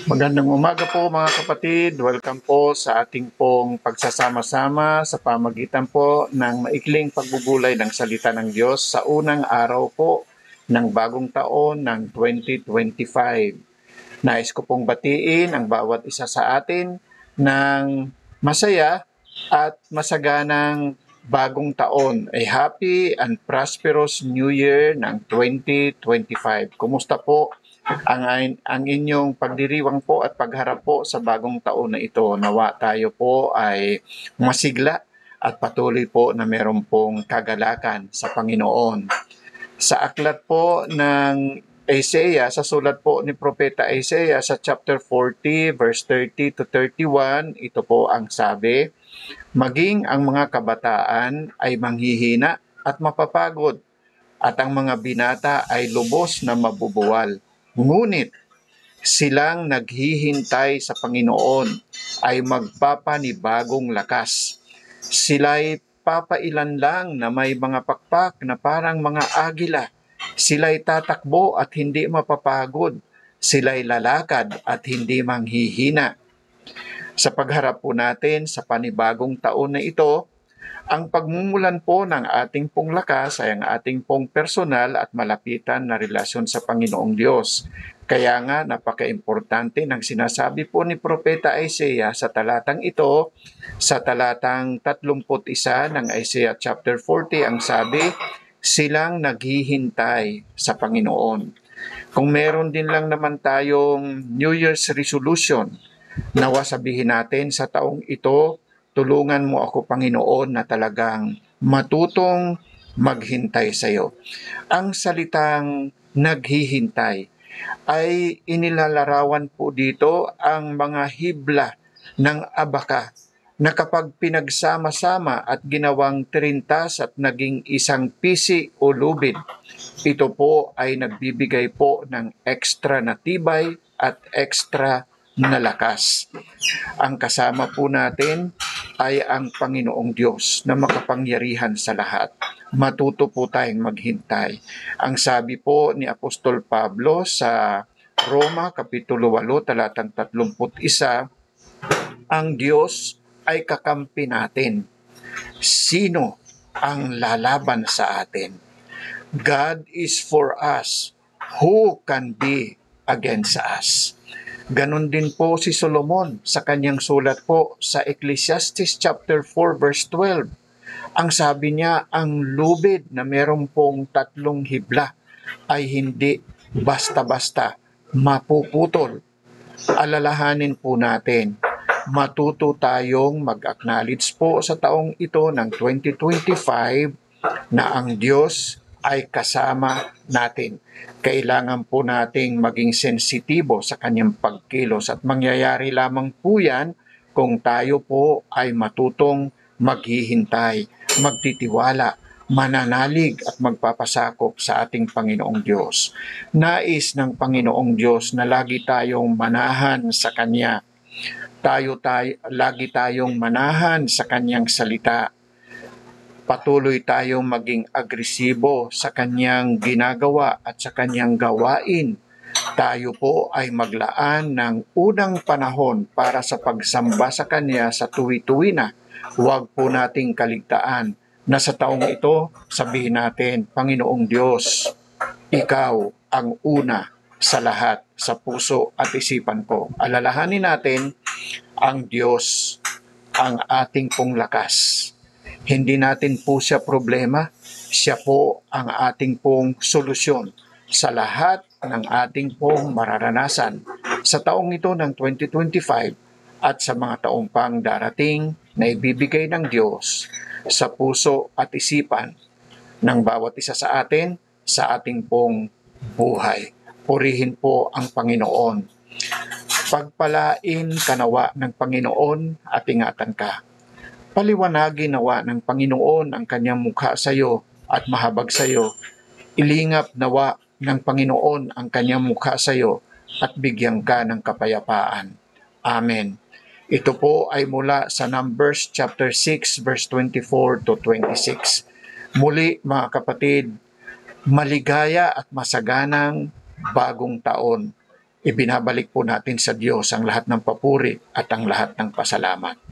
Magandang umaga po mga kapatid. Welcome po sa ating pong pagsasama-sama sa pamagitan po ng maikling pagbubulay ng salita ng Diyos sa unang araw po ng bagong taon ng 2025. Nais ko pong batiin ang bawat isa sa atin ng masaya at masaganang bagong taon. A happy and prosperous New Year ng 2025. Kumusta po ang inyong pagdiriwang po at pagharap po sa bagong taon na ito? Nawa tayo po ay masigla at patuloy po na meron pong kagalakan sa Panginoon. Sa aklat po ng Isaiah, sa sulat po ni Propeta Isaiah sa chapter 40 verse 30 to 31, ito po ang sabi, "Maging ang mga kabataan ay manghihina at mapapagod, at ang mga binata ay lubos na mabubuwal. Ngunit silang naghihintay sa Panginoon ay magpapanibagong lakas. Sila'y papailan lang na may mga pakpak na parang mga agila. Sila'y tatakbo at hindi mapapagod. Sila'y lalakad at hindi manghihina." Sa pagharap po natin sa panibagong taon na ito, ang pagmumulan po ng ating pong lakas ay ang ating pong personal at malapitan na relasyon sa Panginoong Diyos. Kaya nga napaka-importante ng sinasabi po ni Propeta Isaiah sa talatang ito, sa talatang 31 ng Isaiah chapter 40, ang sabi, silang naghihintay sa Panginoon. Kung meron din lang naman tayong New Year's resolution, nawa sabihin natin sa taong ito, tulungan mo ako, Panginoon, na talagang matutong maghintay sa iyo. Ang salitang naghihintay ay inilalarawan po dito ang mga hibla ng abaka na kapag pinagsama-sama at ginawang trintas at naging isang pisi o lubid, ito po ay nagbibigay po ng extra na tibay at extra na lakas. Ang kasama po natin ay ang Panginoong Diyos na makapangyarihan sa lahat. Matuto po tayong maghintay. Ang sabi po ni Apostol Pablo sa Roma, Kapitulo 8, talatang 31, ang Diyos ay kakampi natin. Sino ang lalaban sa atin? God is for us. Who can be against us? Ganon din po si Solomon sa kanyang sulat po sa Ecclesiastes chapter 4 verse 12. Ang sabi niya, ang lubid na meron pong 3 hibla ay hindi basta-basta mapuputol. Alalahanin po natin, matuto tayong mag-acknowledge po sa taong ito ng 2025 na ang Diyos ay kasama natin. Kailangan po nating maging sensitibo sa kanyang pagkilos at mangyayari lamang po yan kung tayo po ay matutong maghihintay, magtitiwala, mananalig at magpapasakop sa ating Panginoong Diyos. Nais ng Panginoong Diyos na lagi tayong manahan sa Kanya. Lagi tayong manahan sa Kanyang salita. Patuloy tayong maging agresibo sa kanyang ginagawa at sa kanyang gawain. Tayo po ay maglaan ng unang panahon para sa pagsamba sa kanya sa tuwi-tuwi na. Huwag po nating kaligtaan na sa taong ito, sabihin natin, Panginoong Diyos, Ikaw ang una sa lahat, sa puso at isipan ko. Alalahanin natin, ang Diyos ang ating pong lakas. Hindi natin po siya problema, siya po ang ating pong solusyon sa lahat ng ating pong mararanasan sa taong ito ng 2025 at sa mga taong pang darating na ibibigay ng Diyos sa puso at isipan ng bawat isa sa atin sa ating pong buhay. Purihin po ang Panginoon. Pagpalain kanawa ng Panginoon at ingatan ka. Paliwanagin nawa ng Panginoon ang kanyang mukha sa iyo at mahabag sa iyo. Ilingap nawa ng Panginoon ang kanyang mukha sa iyo at bigyan ka ng kapayapaan. Amen. Ito po ay mula sa Numbers chapter 6 verse 24 to 26. Muli mga kapatid, maligaya at masaganang bagong taon. ibinabalik po natin sa Diyos ang lahat ng papuri at ang lahat ng pasalamat.